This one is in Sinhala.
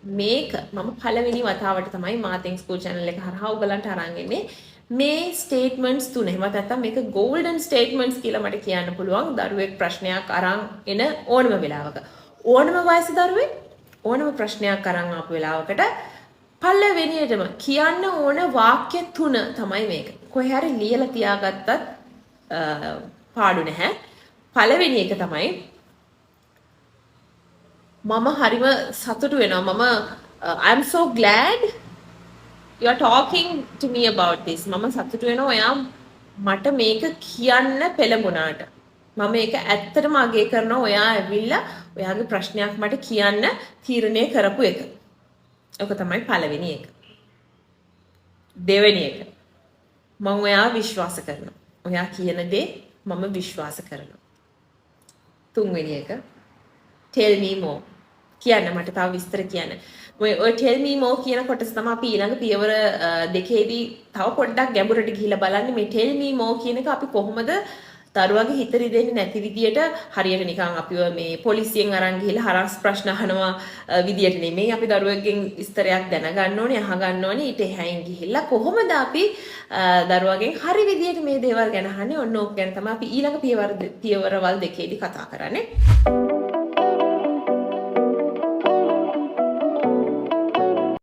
මේක මම පළවෙනි වතාවට තමයි මාතෙන් ස්කූල් channel එක හරහා ඔයගලන්ට අරන් එන්නේ. මේ ස්ටේට්මන්ට්ස් තුන එහෙම නැත්නම් මේක ගෝල්ඩන් ස්ටේට්මන්ට්ස් කියලා මට කියන්න පුළුවන්. දරුවෙක් ප්‍රශ්නයක් අරන් එන ඕනම වෙලාවක. ඕනම වයස දරුවෙක් ඕනම ප්‍රශ්නයක් අරන් ආපු වෙලාවකට පළවෙනියටම කියන්න ඕන වාක්‍ය තුන තමයි මේක. කොහේ හරි ලියලා තියාගත්තත් පාඩු නැහැ. පළවෙනි එක තමයි මම හරිම සතුටු වෙනවා. I'm so glad you are talking to me about this. මම සතුටු වෙනවා ඔයා මට මේක කියන්න පෙළඹුණාට. මම මේක ඇත්තටම අගය කරනවා ඔයා ඇවිල්ලා ඔයාගේ ප්‍රශ්නයක් මට කියන්න තීරණය කරපු එක. ඔක තමයි පළවෙනි එක. දෙවෙනි එක. මම ඔයාව විශ්වාස කරනවා. ඔයා කියන දේ මම විශ්වාස කරනවා. තුන්වෙනි එක. tell me more. කියන්න මට තව විස්තර කියන්න. ඔය tell me more කියන කොටස තමයි අපි ඊළඟ පියවර දෙකේදී තව පොඩ්ඩක් ගැඹුරට ගිහිල්ලා බලන්නේ. මේ tell me more කියන එක අපි කොහොමද දරුවගේ හිත රිදෙන්නේ නැති විදියට හරියට නිකන් අපිව මේ පොලිසියෙන් අරන් ගිහිල්ලා හරස් ප්‍රශ්න අහනවා විදියට නෙමෙයි. අපි දරුවෙක්ගෙන් විස්තරයක් දැනගන්න ඕනේ, අහගන්න ඕනේ. ඊට එහායින් ගිහිල්ලා කොහොමද අපි දරුවගෙන් හරි විදියට මේ දේවල් ගැන අහන්නේ. ඔන්න ඕක ගැන තමයි අපි ඊළඟ පියවරවල් දෙකේදී කතා කරන්නේ.